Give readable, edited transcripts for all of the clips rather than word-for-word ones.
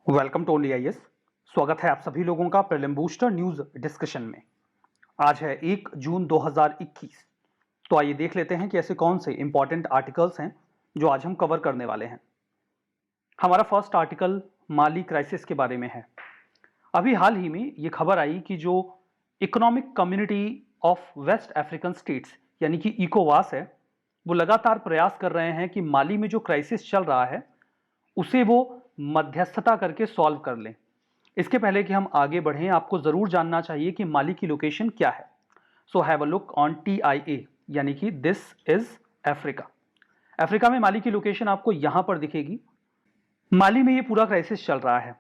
Welcome to only IAS. स्वागत है आप सभी लोगों का प्रीलिम बूस्टर न्यूज डिस्कशन में। आज है 1 जून 2021। तो आइए देख लेते हैं कि ऐसे कौन से इंपॉर्टेंट आर्टिकल्स हैं जो आज हम कवर करने वाले हैं। हमारा फर्स्ट आर्टिकल माली क्राइसिस के बारे में है। अभी हाल ही में ये खबर आई कि जो Economic Community of West African States यानी कि इकोवास है, वो लगातार प्रयास कर रहे हैं कि माली में जो क्राइसिस चल रहा है उसे वो मध्यस्थता करके सॉल्व कर लें। इसके पहले कि हम आगे बढ़ें, आपको जरूर जानना चाहिए कि माली की लोकेशन क्या है। So have a look on TIA यानी कि दिस इज अफ्रीका। अफ्रीका में माली की लोकेशन आपको यहां पर दिखेगी। माली में ये पूरा क्राइसिस चल रहा है।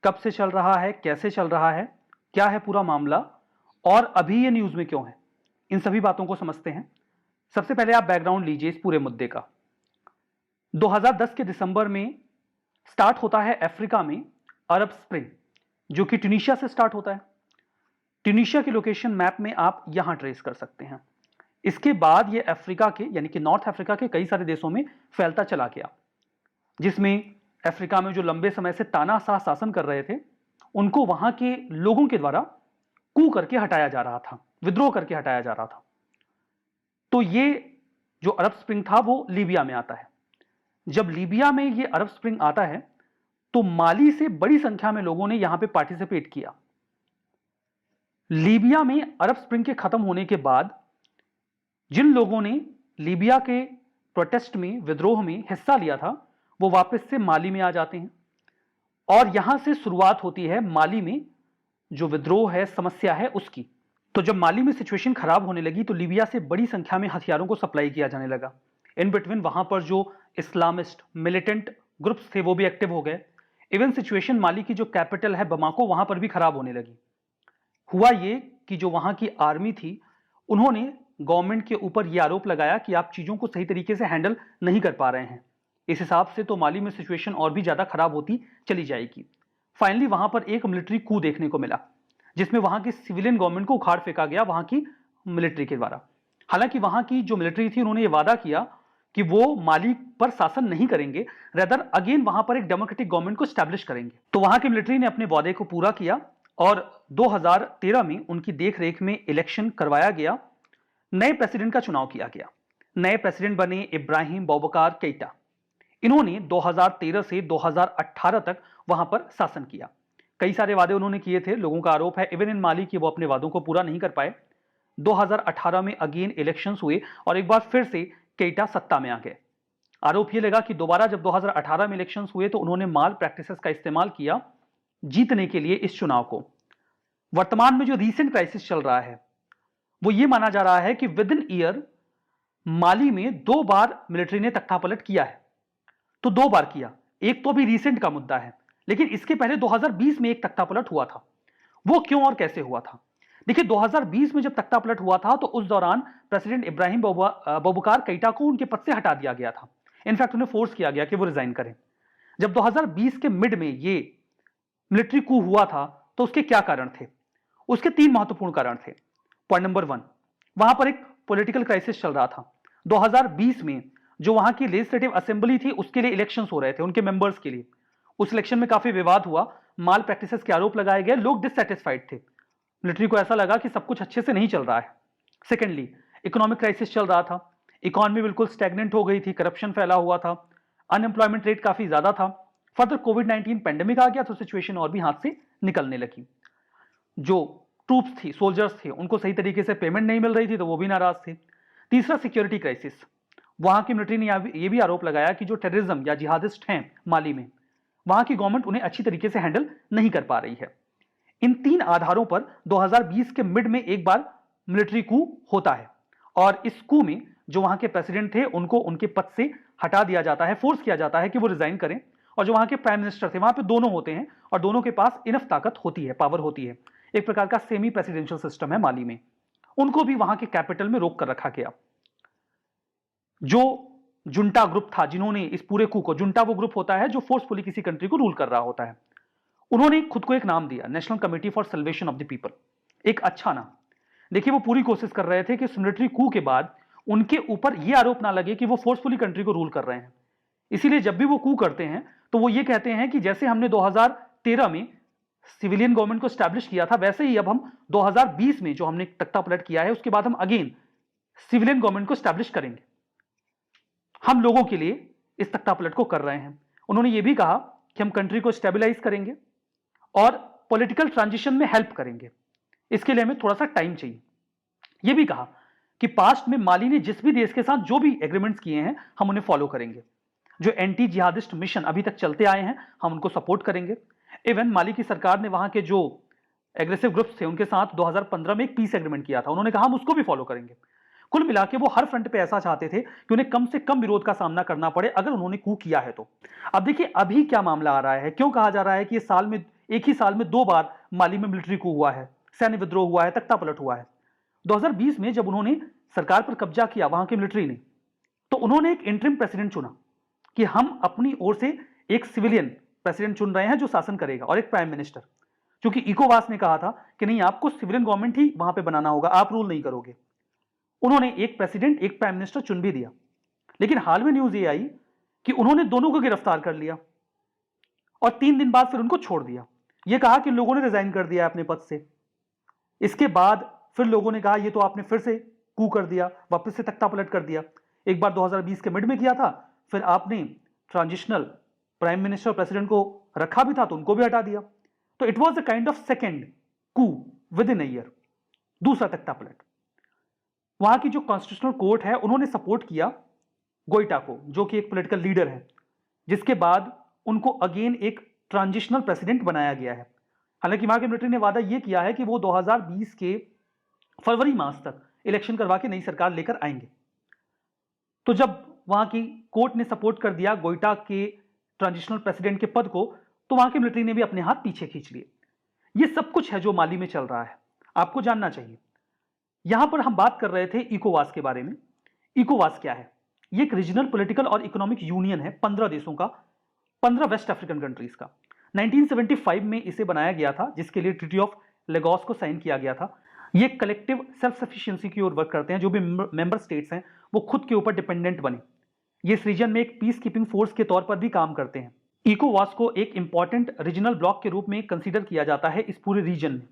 कब से चल रहा है, कैसे चल रहा है, क्या है पूरा मामला और अभी ये न्यूज में क्यों है, इन सभी बातों को समझते हैं। सबसे पहले आप बैकग्राउंड लीजिए इस पूरे मुद्दे का। 2010 के दिसंबर में स्टार्ट होता है अफ्रीका में अरब स्प्रिंग, जो कि ट्यूनीशिया से स्टार्ट होता है। ट्यूनीशिया की लोकेशन मैप में आप यहां ट्रेस कर सकते हैं। इसके बाद यह अफ्रीका के यानी कि नॉर्थ अफ्रीका के कई सारे देशों में फैलता चला गया, जिसमें अफ्रीका में जो लंबे समय से तानाशाह शासन कर रहे थे उनको वहां के लोगों के द्वारा कू करके हटाया जा रहा था, विद्रोह करके हटाया जा रहा था। तो ये जो अरब स्प्रिंग था वो लीबिया में आता है। जब लीबिया में ये अरब स्प्रिंग आता है तो माली से बड़ी संख्या में लोगों ने यहां पे पार्टिसिपेट किया। लीबिया में अरब स्प्रिंग के खत्म होने के बाद जिन लोगों ने लीबिया के प्रोटेस्ट में, विद्रोह में हिस्सा लिया था, वो वापस से माली में आ जाते हैं और यहां से शुरुआत होती है माली में जो विद्रोह है, समस्या है उसकी। तो जब माली में सिचुएशन खराब होने लगी तो लीबिया से बड़ी संख्या में हथियारों को सप्लाई किया जाने लगा। इन बिटवीन वहां पर जो इस्लामिस्ट मिलिटेंट ग्रुप्स थे वो भी एक्टिव हो गए। इवन सिचुएशन माली की जो कैपिटल है बमाको, वहां पर भी खराब होने लगी। हुआ ये कि जो वहां की आर्मी थी उन्होंने गवर्नमेंट के ऊपर यह आरोप लगाया कि आप चीजों को सही तरीके से हैंडल नहीं कर पा रहे हैं। इस हिसाब से तो माली में सिचुएशन और भी ज्यादा खराब होती चली जाएगी। फाइनली वहां पर एक मिलिट्री कू देखने को मिला, जिसमें वहां की सिविलियन गवर्नमेंट को उखाड़ फेंका गया वहां की मिलिट्री के द्वारा। हालांकि वहां की जो मिलिट्री थी उन्होंने ये वादा किया कि वो माली पर शासन नहीं करेंगे, रेदर अगेन वहां पर एक डेमोक्रेटिक गवर्नमेंट को स्टैब्लिश करेंगे। तो वहां की मिलिट्री ने अपने वादे को पूरा किया और 2013 में उनकी देखरेख में इलेक्शन करवाया गया। नए प्रेसिडेंट का चुनाव किया गया। नए प्रेसिडेंट बने इब्राहिम बौबकार केइटा। इन्होंने 2013 से 2018 तक वहां पर शासन किया। कई सारे वादे उन्होंने किए थे। लोगों का आरोप है इवन इन माली कि वो अपने वादों को पूरा नहीं कर पाए। 2018 में अगेन इलेक्शंस हुए और एक बार फिर से केइटा सत्ता में आ गए। आरोप यह लगा कि दोबारा जब 2018 में इलेक्शंस हुए तो उन्होंने माल प्रैक्टिसेस का इस्तेमाल किया जीतने के लिए इस चुनाव को। वर्तमान में जो रीसेंट क्राइसिस चल रहा है वो ये माना जा रहा है कि विद इन ईयर माली में 2 बार मिलिट्री ने तख्तापलट किया है। तो 2 बार किया, एक तो अभी रीसेंट का मुद्दा है, लेकिन इसके पहले 2020 में एक तख्तापलट हुआ था। वो क्यों और कैसे हुआ था? देखिए 2020 में जब तख्तापलट हुआ था तो उस दौरान प्रेसिडेंट इब्राहिम बौबकार केइटा को उनके पद से हटा दिया गया था। इनफैक्ट उन्हें फोर्स किया गया कि वो रिजाइन करें। जब 2020 के मिड में ये मिलिट्री कू हुआ था तो उसके क्या कारण थे? उसके 3 महत्वपूर्ण कारण थे। पॉइंट नंबर 1, वहां पर एक पॉलिटिकल क्राइसिस चल रहा था। 2020 में जो वहां की लेजिस्लेटिव असेंबली थी उसके लिए इलेक्शंस हो रहे थे, उनके मेंबर्स के लिए। उस इलेक्शन में काफी विवाद हुआ, माल प्रैक्टिसेस के आरोप लगाए गए, लोग डिससैटिस्फाइड थे। मिलिट्री को ऐसा लगा कि सब कुछ अच्छे से नहीं चल रहा है। सेकेंडली, इकोनॉमिक क्राइसिस चल रहा था। इकोनॉमी बिल्कुल स्टैग्नेंट हो गई थी, करप्शन फैला हुआ था, अनएम्प्लॉयमेंट रेट काफी ज्यादा था। फर्दर कोविड-19 पेंडेमिक आ गया तो सिचुएशन और भी हाथ से निकलने लगी। जो ट्रूप्स थी, सोल्जर्स थे, उनको सही तरीके से पेमेंट नहीं मिल रही थी तो वो भी नाराज थे। तीसरा, सिक्योरिटी क्राइसिस। वहां की मिलिट्री ने यह भी आरोप लगाया कि जो टेररिज्म या जिहादिस्ट हैं माली में, वहां की गवर्नमेंट उन्हें अच्छी तरीके से हैंडल नहीं कर पा रही है। इन 3 आधारों पर 2020 के मिड में एक बार मिलिट्री कू होता है और इस कू में जो वहां के प्रेसिडेंट थे उनको उनके पद से हटा दिया जाता है, फोर्स किया जाता है कि वो रिजाइन करें। और जो वहां के प्राइम मिनिस्टर थे, वहां पे दोनों होते हैं और दोनों के पास इनफ ताकत होती है, पावर होती है। एक प्रकार का सेमी प्रेसिडेंशियल सिस्टम है माली में। उनको भी वहां के कैपिटल में रोक कर रखा गया। जो जुंटा ग्रुप था जिन्होंने इस पूरे कू को, जुंटा वो ग्रुप होता है जो फोर्सफुली किसी कंट्री को रूल कर रहा होता है, उन्होंने खुद को एक नाम दिया, national committee for salvation of the people. एक अच्छा नाम। देखिए वो पूरी कोशिश कर रहे थे कि इस मिलिट्री कू के बाद उनके ऊपर यह आरोप ना लगे कि वो फोर्सफुली कंट्री को रूल कर रहे हैं। इसीलिए जब भी वो कू करते हैं तो वो ये कहते हैं कि जैसे हमने 2013 में सिविलियन गवर्नमेंट को स्टैब्लिश किया था, वैसे ही अब हम 2020 में जो हमने तख्ता पलट किया है, उसके बाद हम अगेन सिविलियन गवर्नमेंट को स्टैब्लिश करेंगे। हम लोगों के लिए इस तख्ता पलट को कर रहे हैं। उन्होंने ये भी कहा कि हम कंट्री को स्टेबलाइज करेंगे और पॉलिटिकल ट्रांजिशन में हेल्प करेंगे, इसके लिए हमें थोड़ा सा टाइम चाहिए। यह भी कहा कि पास्ट में माली ने जिस भी देश के साथ जो भी एग्रीमेंट्स किए हैं, हम उन्हें फॉलो करेंगे। जो एंटी जिहादिस्ट मिशन अभी तक चलते आए हैं, हम उनको सपोर्ट करेंगे। इवन माली की सरकार ने वहां के जो एग्रेसिव ग्रुप्स थे उनके साथ 2015 में एक पीस एग्रीमेंट किया था, उन्होंने कहा हम उसको भी फॉलो करेंगे। कुल मिला के वो हर फ्रंट पे ऐसा चाहते थे कि उन्हें कम से कम विरोध का सामना करना पड़े अगर उन्होंने कू किया है तो। अब देखिए अभी क्या मामला आ रहा है, क्यों कहा जा रहा है कि एक ही साल में 2 बार माली में मिलिट्री कू हुआ है, सैन्य विद्रोह हुआ है, तख्ता पलट हुआ है। 2020 में जब उन्होंने सरकार पर कब्जा किया वहां की मिलिट्री ने, तो उन्होंने एक इंटरिम प्रेसिडेंट चुना कि हम अपनी ओर से एक सिविलियन प्रेसिडेंट चुन रहे हैं जो शासन करेगा, और एक प्राइम मिनिस्टर, क्योंकि इकोवास ने कहा था कि नहीं, आपको सिविलियन गवर्नमेंट ही वहां पे बनाना होगा, आप रूल नहीं करोगे। उन्होंने एक प्रेसिडेंट एक प्राइम मिनिस्टर चुन भी दिया। लेकिन हाल में न्यूज ये आई कि उन्होंने दोनों को गिरफ्तार कर लिया और 3 दिन बाद फिर उनको छोड़ दिया। यह कहा कि लोगों ने रिजाइन कर दिया अपने पद से। इसके बाद फिर लोगों ने कहा ये तो आपने फिर से कू कर दिया, वापस से तख्ता पलट कर दिया। एक बार 2020 के मिड में किया था, फिर आपने ट्रांजिशनल प्राइम मिनिस्टर प्रेसिडेंट को रखा भी था तो उनको भी हटा दिया। तो it was a kind of second coup within a year, दूसरा तख्ता पलट। वहां की जो कॉन्स्टिट्यूशनल कोर्ट है उन्होंने सपोर्ट किया गोइटा को, जो कि एक पॉलिटिकल लीडर है, जिसके बाद उनको अगेन एक ट्रांजिशनल प्रेसिडेंट बनाया गया है। हालांकि वहां की मिलिट्री ने वादा यह किया है कि वो 2020 के फरवरी मास तक इलेक्शन करवा के नई सरकार लेकर आएंगे। तो जब वहां की कोर्ट ने सपोर्ट कर दिया गोइटा के ट्रांजिशनल प्रेसिडेंट के पद को, तो वहां की मिलिट्री ने भी अपने हाथ पीछे खींच लिए। यह सब कुछ है जो माली में चल रहा है, आपको जानना चाहिए। यहां पर हम बात कर रहे थे इकोवास के बारे में। इकोवास क्या है? ये एक रीजनल पॉलिटिकल और इकोनॉमिक यूनियन है 15 देशों का, 15 वेस्ट अफ्रीकन कंट्रीज का। 1975 में इसे बनाया गया था, जिसके लिए ट्रीटी ऑफ लेगोस को साइन किया गया था। ये कलेक्टिव सेल्फ सफिशिएंसी की ओर वर्क करते हैं। जो भी मेंबर स्टेट्स हैं वो खुद के ऊपर डिपेंडेंट बने। ये इस रीजन में एक पीस कीपिंग फोर्स के तौर पर भी काम करते हैं। इकोवास को एक इंपॉर्टेंट रीजनल ब्लॉक के रूप में कंसीडर किया जाता है इस पूरे रीजन में।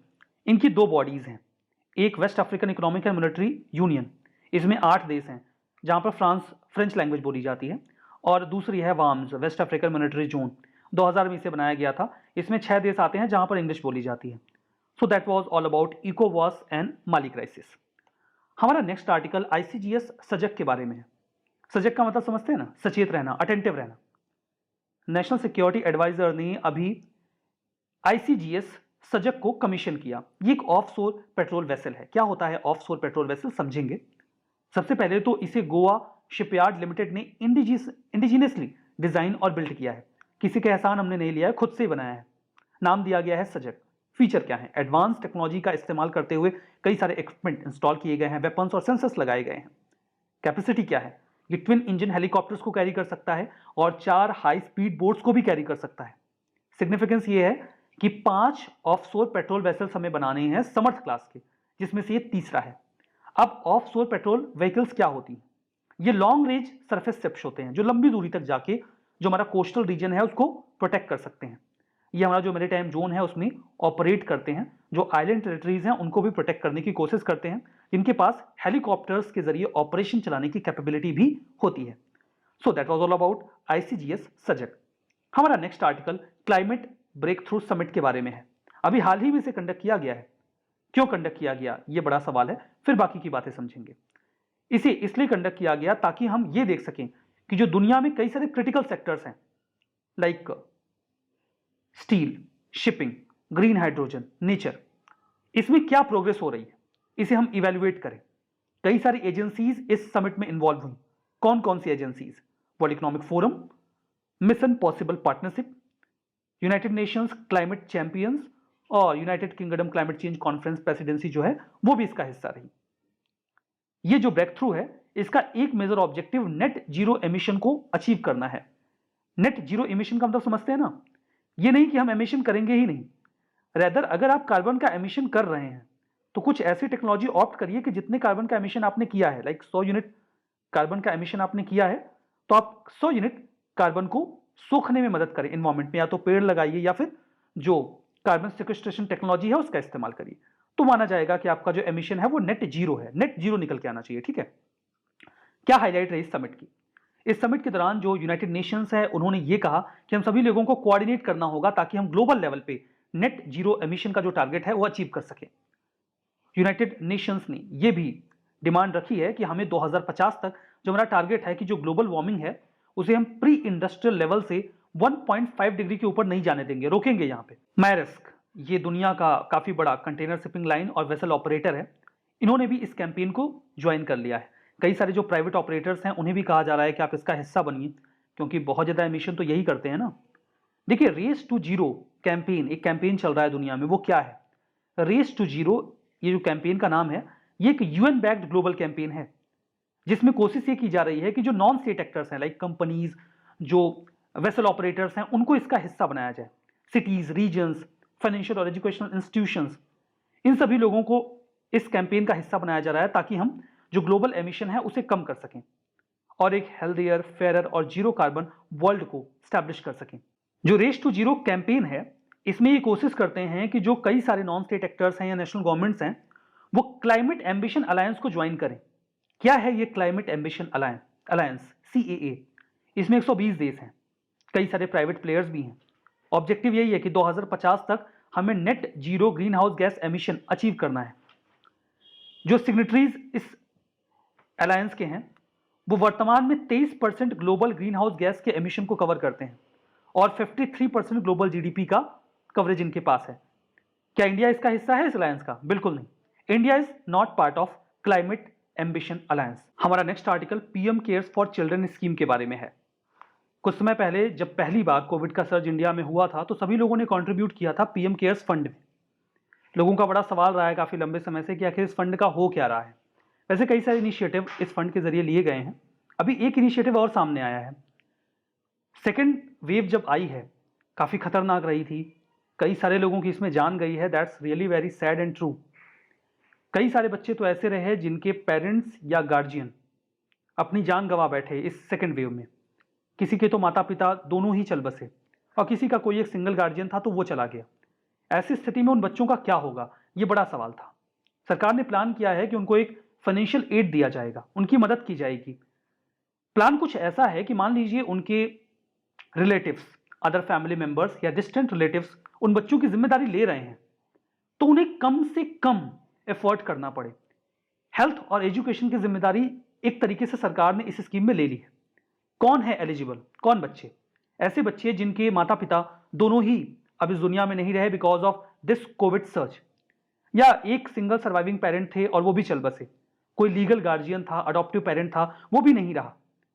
इनकी 2 बॉडीज हैं, एक West African economic and military union, इसमें 8 देश हैं जहां पर फ्रेंच लैंग्वेज बोली जाती है, और दूसरी है वाम्स, वेस्ट अफ्रीकन मिलिट्री जोन, 2000 में इसे बनाया गया था। इसमें 6 देश आते हैं जहां पर इंग्लिश बोली जाती है। So that was all about इकोवास एंड माली क्राइसिस। हमारा नेक्स्ट आर्टिकल आईसीजीएस सजग के बारे में है। सजग का मतलब समझते हैं ना, सचेत रहना, अटेंटिव रहना। नेशनल सिक्योरिटी एडवाइजर ने अभी आईसीजीएस सजग को कमीशन किया। ये एक ऑफशोर पेट्रोल वेसल है। क्या होता है ऑफशोर पेट्रोल वेसल, समझेंगे। सबसे पहले तो इसे गोवा शिपयार्ड लिमिटेड ने इंडिजिनियसली डिजाइन और बिल्ड किया है। किसी का एहसान हमने नहीं लिया है, खुद से ही बनाया है। नाम दिया गया है सजग। फीचर क्या है? एडवांस टेक्नोलॉजी का इस्तेमाल करते हुए कई सारे इक्विपमेंट इंस्टॉल किए गए हैं, वेपन्स और सेंसर्स लगाए गए हैं। कैपेसिटी क्या है? ये ट्विन इंजन हेलीकॉप्टर्स को कैरी कर सकता है और 4 हाई स्पीड बोट्स को भी कैरी कर सकता है। सिग्निफिकेंस ये है कि 5 ऑफशोर पेट्रोल वेसल्स हमें बनाने हैं समर्थ क्लास के, जिसमें से ये तीसरा है। अब ऑफशोर पेट्रोल व्हीकल्स क्या होती हैं? ये लॉन्ग रेंज सरफेस शिप्स होते हैं जो लंबी दूरी तक जाके जो हमारा कोस्टल रीजन है उसको प्रोटेक्ट कर सकते हैं। ये हमारा जो मैरीटाइम जोन है उसमें ऑपरेट करते हैं। जो आइलैंड टेरिटरीज हैं उनको भी प्रोटेक्ट करने की कोशिश करते हैं, जिनके पास हेलीकॉप्टर्स के जरिए ऑपरेशन चलाने की कैपेबिलिटी भी होती है। So that was all about ICGS Sajag. हमारा next article climate breakthrough summit के बारे में है। अभी हाल ही में इसे कंडक्ट किया गया है। क्यों कंडक्ट किया गया, यह बड़ा सवाल है, फिर बाकी की बातें समझेंगे। इसे इसलिए कंडक्ट किया गया ताकि हम ये देख सकें कि जो दुनिया में कई सारे क्रिटिकल सेक्टर्स हैं, like steel, shipping, green hydrogen, nature, इसमें क्या प्रोग्रेस हो रही है, इसे हम इवेल्युएट करें। कई सारी एजेंसीज इस समिट में इन्वॉल्व हुई। कौन कौन सी agencies? World economic forum, mission possible partnership, United Nations climate champions और United Kingdom climate change conference presidency जो है वो भी इसका हिस्सा रही। ये जो ब्रेक थ्रू है इसका एक major objective net zero emission को अचीव करना है। नेट जीरो एमिशन का मतलब समझते हैं ना, ये नहीं कि हम एमिशन करेंगे ही नहीं, रेदर अगर आप कार्बन का एमिशन कर रहे हैं तो कुछ ऐसी टेक्नोलॉजी ऑप्ट करिए कि जितने कार्बन का एमिशन आपने किया है, लाइक 100 यूनिट कार्बन का एमिशन आपने किया है, तो आप 100 यूनिट कार्बन को सोखने में मदद करे इन्वायरमेंट में, या तो पेड़ लगाइए या फिर जो कार्बन सिक्वेस्ट्रेशन टेक्नोलॉजी है उसका इस्तेमाल करिए, तो माना जाएगा कि आपका जो एमिशन है वो नेट जीरो है, नेट जीरो निकल के आना चाहिए। ठीक है, क्या हाईलाइट रही इस समिट की? इस समिट के दौरान जो यूनाइटेड नेशंस है उन्होंने ये कहा कि हम सभी लोगों को कोऑर्डिनेट करना होगा ताकि हम ग्लोबल लेवल पे नेट जीरो एमिशन का जो टारगेट है वो अचीव कर सके। यूनाइटेड नेशंस ने ये भी डिमांड रखी है कि हमें 2050 तक जो हमारा टारगेट है कि जो ग्लोबल वार्मिंग है उसे हम प्री इंडस्ट्रियल लेवल से 1.5 डिग्री के ऊपर नहीं जाने देंगे, रोकेंगे यहाँ पे। मायरस्क, ये दुनिया का काफी बड़ा कंटेनर शिपिंग लाइन और वेसल ऑपरेटर है, इन्होंने भी इस कैंपेन को ज्वाइन कर लिया है। कई सारे जो प्राइवेट ऑपरेटर्स हैं उन्हें भी कहा जा रहा है कि आप इसका हिस्सा बनिए, क्योंकि बहुत ज्यादा एमिशन तो यही करते हैं ना। देखिए, रेस टू जीरो कैंपेन, एक कैंपेन चल रहा है दुनिया में, वो क्या है? रेस टू जीरो, ये जो कैंपेन का नाम है, ये एक यूएन बैक्ड ग्लोबल कैंपेन है जिसमें कोशिश ये की जा रही है कि जो नॉन स्टेट एक्टर्स हैं लाइक कंपनीज, जो वेसल ऑपरेटर्स हैं, उनको इसका हिस्सा बनाया जाए। सिटीज, रीजन्स, फाइनेंशियल और एजुकेशनल इंस्टीट्यूशंस, इन सभी लोगों को इस कैंपेन का हिस्सा बनाया जा रहा है ताकि हम जो ग्लोबल एमिशन है उसे कम कर सकें और एक हेल्दियर, फेयरर और जीरो कार्बन वर्ल्ड को स्टैब्लिश कर सकें। जो रेस टू जीरो कैंपेन है, इसमें ये कोशिश करते हैं कि जो कई सारे नॉन स्टेट एक्टर्स हैं या नेशनल गवर्नमेंट्स हैं वो क्लाइमेट एम्बिशन अलायंस को ज्वाइन करें। क्या है ये क्लाइमेट एम्बिशन अलायंस, CAA? इसमें 120 देश हैं, कई सारे प्राइवेट प्लेयर्स भी हैं। ऑब्जेक्टिव यही है कि 2050 तक हमें net zero green house gas emission achieve करना है। जो सिग्नेटरीज इस अलायंस के हैं वो वर्तमान में 23% ग्लोबल ग्रीन हाउस गैस के एमिशन को कवर करते हैं और 53% ग्लोबल GDP का कवरेज इनके पास है। क्या इंडिया इसका हिस्सा है इस अलायंस का? बिल्कुल नहीं, India is not part of climate ambition alliance. हमारा next article PM cares for children scheme के बारे में है। कुछ समय पहले जब पहली बार कोविड का सर्ज इंडिया में हुआ था तो सभी लोगों ने कंट्रीब्यूट किया था पीएम केयर्स फंड में। लोगों का बड़ा सवाल रहा है काफी लंबे समय से कि आखिर इस फंड का हो क्या रहा है। वैसे कई सारे इनिशिएटिव इस फंड के जरिए लिए गए हैं। अभी एक इनिशिएटिव और सामने आया है। सेकेंड वेव जब आई है काफी खतरनाक रही थी, कई सारे लोगों की इसमें जान गई है। That's really very sad and true. कई सारे बच्चे तो ऐसे रहे जिनके पेरेंट्स या गार्जियन अपनी जान गंवा बैठे इस सेकेंड वेव में। किसी के तो माता पिता दोनों ही चल बसे और किसी का कोई एक सिंगल गार्जियन था तो वो चला गया। ऐसी स्थिति में उन बच्चों का क्या होगा, ये बड़ा सवाल था। सरकार ने प्लान किया है कि उनको एक फाइनेंशियल एड दिया जाएगा, उनकी मदद की जाएगी। प्लान कुछ ऐसा है कि मान लीजिए उनके रिलेटिव्स, अदर फैमिली मेंबर्स या डिस्टेंट रिलेटिव्स उन बच्चों की जिम्मेदारी ले रहे हैं तो उन्हें कम से कम एफर्ट करना पड़े। हेल्थ और एजुकेशन की जिम्मेदारी एक तरीके से सरकार ने इस स्कीम में ले ली है। कौन है एलिजिबल? कौन बच्चे? ऐसे बच्चे जिनके माता पिता दोनों ही अब इस दुनिया में नहीं रहे because of this Covid surge, या एक सिंगल सर्वाइविंग पेरेंट थे और वो भी चल बसे, कोई लीगल गार्जियन था, अडॉप्टिव पेरेंट था, वो भी नहीं रहा,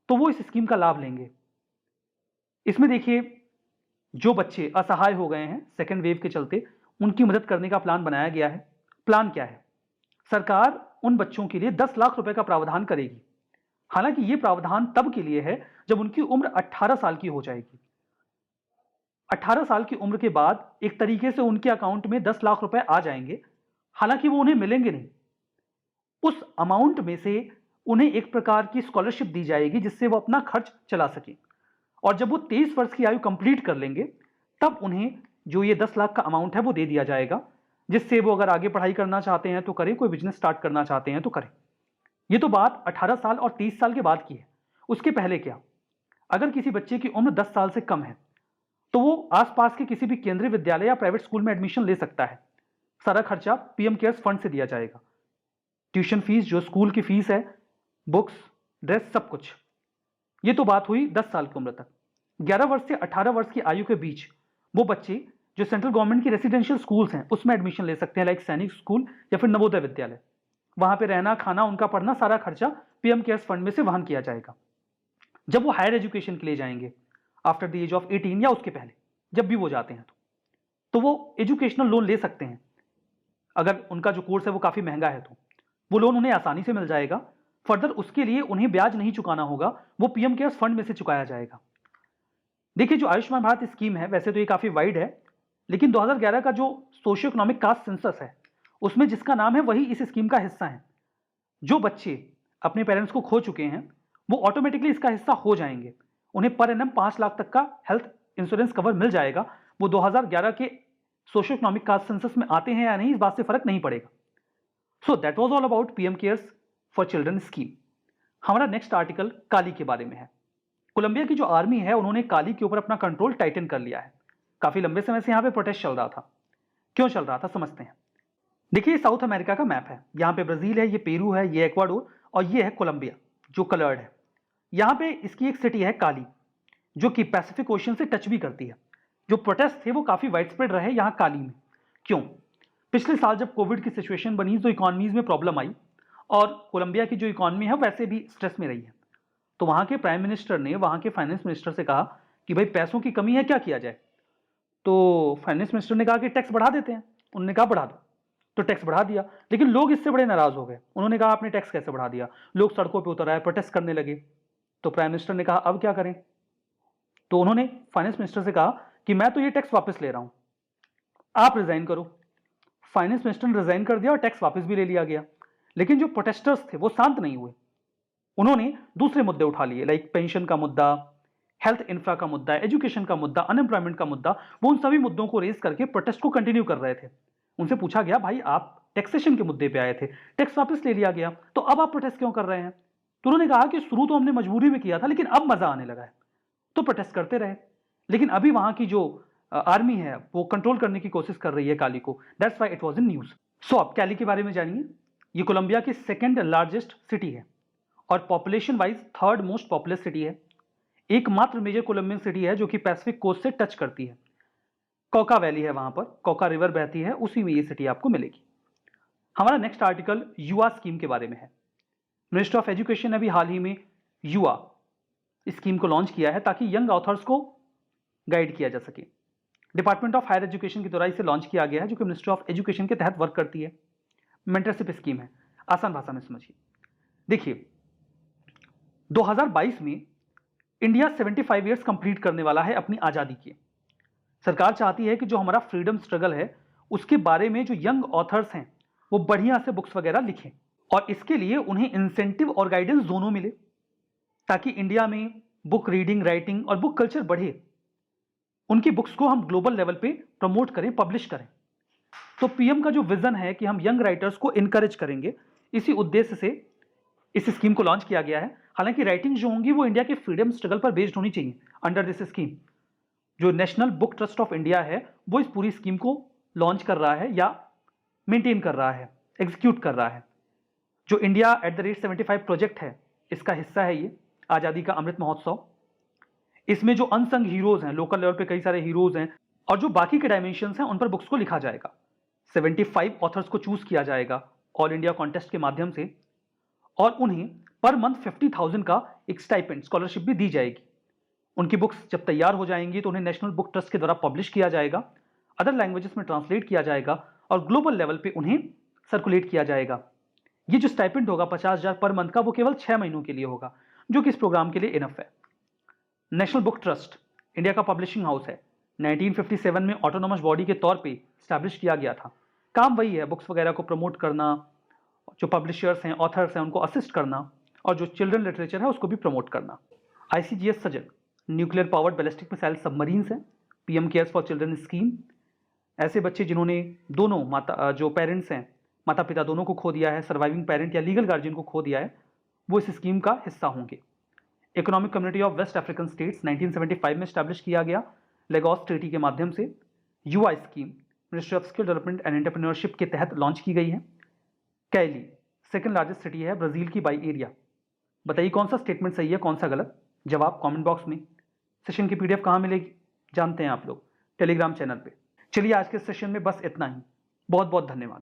तो वो इस स्कीम का लाभ लेंगे। इसमें देखिए जो बच्चे असहाय हो गए हैं सेकेंड वेव के चलते, उनकी मदद करने का प्लान बनाया गया है। प्लान क्या है? सरकार उन बच्चों के लिए 10 लाख रुपए का प्रावधान करेगी। हालांकि यह प्रावधान तब के लिए है जब उनकी उम्र 18 साल की हो जाएगी। 18 साल की उम्र के बाद एक तरीके से उनके अकाउंट में 10 लाख रुपए आ जाएंगे। हालांकि वो उन्हें मिलेंगे नहीं, उस अमाउंट में से उन्हें एक प्रकार की स्कॉलरशिप दी जाएगी जिससे वो अपना खर्च चला सके। और जब वो 23 वर्ष की आयु कंप्लीट कर लेंगे तब उन्हें जो ये 10 लाख का अमाउंट है वो दे दिया जाएगा, जिससे वो अगर आगे पढ़ाई करना चाहते हैं तो करें, कोई बिजनेस स्टार्ट करना चाहते हैं तो करें। ये तो बात 18 साल और 30 साल के बाद की है। उसके पहले क्या? अगर किसी बच्चे की उम्र 10 साल से कम है तो वो आसपास के किसी भी केंद्रीय विद्यालय या प्राइवेट स्कूल में एडमिशन ले सकता है। सारा खर्चा पीएम केयर्स फंड से दिया जाएगा। ट्यूशन फीस, जो स्कूल की फीस है, बुक्स, ड्रेस, सब कुछ। ये तो बात हुई 10 साल की उम्र तक। 11 वर्ष से 18 वर्ष की आयु के बीच वो बच्चे जो सेंट्रल गवर्नमेंट की रेसिडेंशियल स्कूल्स हैं उसमें एडमिशन ले सकते हैं, लाइक सैनिक स्कूल या फिर नवोदय विद्यालय। वहां पे रहना, खाना, उनका पढ़ना, सारा खर्चा पीएम केयर्स फंड में से वहन किया जाएगा। जब वो हायर एजुकेशन के लिए जाएंगे आफ्टर द एज ऑफ 18 या उसके पहले, जब भी वो जाते हैं तो वो एजुकेशनल लोन ले सकते हैं। अगर उनका जो कोर्स है वो काफी महंगा है तो वो लोन उन्हें आसानी से मिल जाएगा। फर्दर उसके लिए उन्हें ब्याज नहीं चुकाना होगा, वो पीएम केयर्स फंड में से चुकाया जाएगा। देखिए, जो आयुष्मान भारत स्कीम है वैसे तो ये काफी वाइड है, लेकिन 2011 का जो सोशियो इकोनॉमिक कास्ट सेंसस है उसमें जिसका नाम है वही इस स्कीम का हिस्सा है। जो बच्चे अपने पेरेंट्स को खो चुके हैं वो ऑटोमेटिकली इसका हिस्सा हो जाएंगे। उन्हें पर एनम 5 लाख तक का हेल्थ इंश्योरेंस कवर मिल जाएगा। वो 2011 के सोशियो इकोनॉमिक कास्ट सेंसस में आते हैं या नहीं, इस बात से फर्क नहीं पड़ेगा। सो that was all about PM cares for children scheme. हमारा नेक्स्ट आर्टिकल काली के बारे में है। कोलंबिया की जो आर्मी है उन्होंने काली के ऊपर अपना कंट्रोल टाइटन कर लिया है। काफी लंबे समय से यहाँ पे प्रोटेस्ट चल रहा था। क्यों चल रहा था समझते हैं। देखिए साउथ अमेरिका का मैप है, यहाँ पे ब्राजील है, ये पेरू है, ये एक्वाडोर और ये है कोलंबिया जो कलर्ड है। यहाँ पे इसकी एक सिटी है काली जो कि पैसिफिक ओशन से टच भी करती है। जो प्रोटेस्ट थे वो काफी वाइड स्प्रेड रहे यहाँ काली में। क्यों? पिछले साल जब कोविड की सिचुएशन बनी तो इकोनॉमीज में प्रॉब्लम आई और कोलंबिया की जो इकोनॉमी है वैसे भी स्ट्रेस में रही है। तो वहां के प्राइम मिनिस्टर ने वहां के फाइनेंस मिनिस्टर से कहा कि भाई पैसों की कमी है, क्या किया जाए। तो फाइनेंस मिनिस्टर ने कहा कि टैक्स बढ़ा देते हैं। उन्होंने कहा बढ़ा दो, तो टैक्स बढ़ा दिया। लेकिन लोग इससे बड़े नाराज हो गए। उन्होंने कहा आपने टैक्स कैसे बढ़ा दिया। लोग सड़कों पर उतर आए, प्रोटेस्ट करने लगे। तो प्राइम मिनिस्टर ने कहा अब क्या करें। तो उन्होंने फाइनेंस मिनिस्टर से कहा कि मैं तो ये टैक्स वापस ले रहा हूं, आप रिजाइन करो। फाइनेंस मिनिस्टर ने रिजाइन कर दिया और टैक्स वापस भी ले लिया गया। लेकिन जो प्रोटेस्टर्स थे वो शांत नहीं हुए। उन्होंने दूसरे मुद्दे उठा लिए, लाइक पेंशन का मुद्दा, हेल्थ इंफ्रा का मुद्दा, एजुकेशन का मुद्दा, अनएम्प्लॉयमेंट का मुद्दा। वो उन सभी मुद्दों को रेज करके प्रोटेस्ट को कंटिन्यू कर रहे थे। उनसे पूछा गया भाई आप टैक्सेशन के मुद्दे पे आए थे, टैक्स वापस ले लिया गया, तो अब आप प्रोटेस्ट क्यों कर रहे हैं। तो उन्होंने कहा कि शुरू तो हमने मजबूरी में किया था लेकिन अब मजा आने लगा है, तो प्रोटेस्ट करते रहे। लेकिन अभी वहां की जो आर्मी है वो कंट्रोल करने की कोशिश कर रही है काली को। That's why it was in news. सो आप काली के बारे में जानिए। ये कोलंबिया की सेकेंड लार्जेस्ट सिटी है और population wise third most populous city है। एकमात्र मेजर कोलंबियन सिटी है जो कि पैसिफिक कोस्ट से टच करती है। कोका वैली है वहां पर, कोका रिवर बहती है, उसी में ये सिटी आपको मिलेगी। हमारा नेक्स्ट आर्टिकल युवा स्कीम के बारे में है। मिनिस्ट्री ऑफ एजुकेशन ने भी हाल ही में युवा स्कीम को लॉन्च किया है ताकि यंग ऑथर्स को गाइड किया जा सके। डिपार्टमेंट ऑफ हायर एजुकेशन की द्वारा इसे लॉन्च किया गया है जो कि मिनिस्ट्री ऑफ एजुकेशन के तहत वर्क करती है। मेंटरशिप स्कीम है, आसान भाषा में समझिए। देखिए 2022 में इंडिया 75 ईयर्स कंप्लीट करने वाला है अपनी आजादी के। सरकार चाहती है कि जो हमारा फ्रीडम स्ट्रगल है उसके बारे में जो यंग ऑथर्स हैं वो बढ़िया से बुक्स वगैरह लिखें और इसके लिए उन्हें इंसेंटिव और गाइडेंस दोनों मिले ताकि इंडिया में बुक रीडिंग, राइटिंग और बुक कल्चर बढ़े। उनकी बुक्स को हम ग्लोबल लेवल पे प्रमोट करें, पब्लिश करें। तो पीएम का जो विजन है कि हम यंग राइटर्स को इनकरेज करेंगे, इसी उद्देश्य से इस स्कीम को लॉन्च किया गया है। हालांकि राइटिंग जो होंगी वो इंडिया के फ्रीडम स्ट्रगल पर बेस्ड होनी चाहिए। अंडर दिस स्कीम जो national book trust of India है वो इस पूरी स्कीम को लॉन्च कर रहा है या मेंटेन कर रहा है, एग्जीक्यूट कर रहा है। जो इंडिया @75 प्रोजेक्ट है इसका हिस्सा है ये आजादी का अमृत महोत्सव। इसमें जो अनसंग हीरोज हैं, लोकल लेवल पे कई सारे हीरोज हैं और जो बाकी के डायमेंशंस हैं उन पर बुक्स को लिखा जाएगा। 75 ऑथर्स को चूज किया जाएगा ऑल इंडिया कॉन्टेस्ट के माध्यम से और उन्हें पर मंथ 50,000 का एक स्टाइपेंड, स्कॉलरशिप भी दी जाएगी। उनकी बुक्स जब तैयार हो जाएंगी तो उन्हें नेशनल बुक ट्रस्ट के द्वारा पब्लिश किया जाएगा, अदर लैंग्वेजेस में ट्रांसलेट किया जाएगा और ग्लोबल लेवल पे उन्हें सर्कुलेट किया जाएगा। ये जो स्टाइपेंड होगा 50,000 पर मंथ का, वो केवल 6 महीनों के लिए होगा, जो कि इस प्रोग्राम के लिए इनफ है। नेशनल बुक ट्रस्ट इंडिया का पब्लिशिंग हाउस है। 1957 में ऑटोनोमस बॉडी के तौर पे स्टैब्लिश किया गया था। काम वही है, बुक्स वगैरह को प्रमोट करना, जो पब्लिशर्स हैं, ऑथर्स हैं, उनको असिस्ट करना और जो चिल्ड्रन लिटरेचर है उसको भी प्रमोट करना। ICGS Sajal nuclear powered ballistic missile submarines हैं। PM cares for children scheme ऐसे बच्चे जिन्होंने दोनों जो पेरेंट्स हैं, माता पिता दोनों को खो दिया है, सर्वाइविंग पेरेंट या लीगल गार्जियन को खो दिया है, वो इस स्कीम का हिस्सा होंगे। Economic Community of West African States 1975 में स्टैब्लिश किया गया लेगोस ट्रीटी के माध्यम से। युवा scheme ministry of skill development and entrepreneurship के तहत लॉन्च की गई है। कैली सेकंड लार्जेस्ट सिटी है ब्राजील की बाई एरिया। बताइए कौन सा स्टेटमेंट सही है, कौन सा गलत। जवाब कमेंट बॉक्स में। सेशन की PDF कहाँ मिलेगी जानते हैं आप लोग, टेलीग्राम चैनल पे। चलिए आज के सेशन में बस इतना ही। बहुत बहुत धन्यवाद।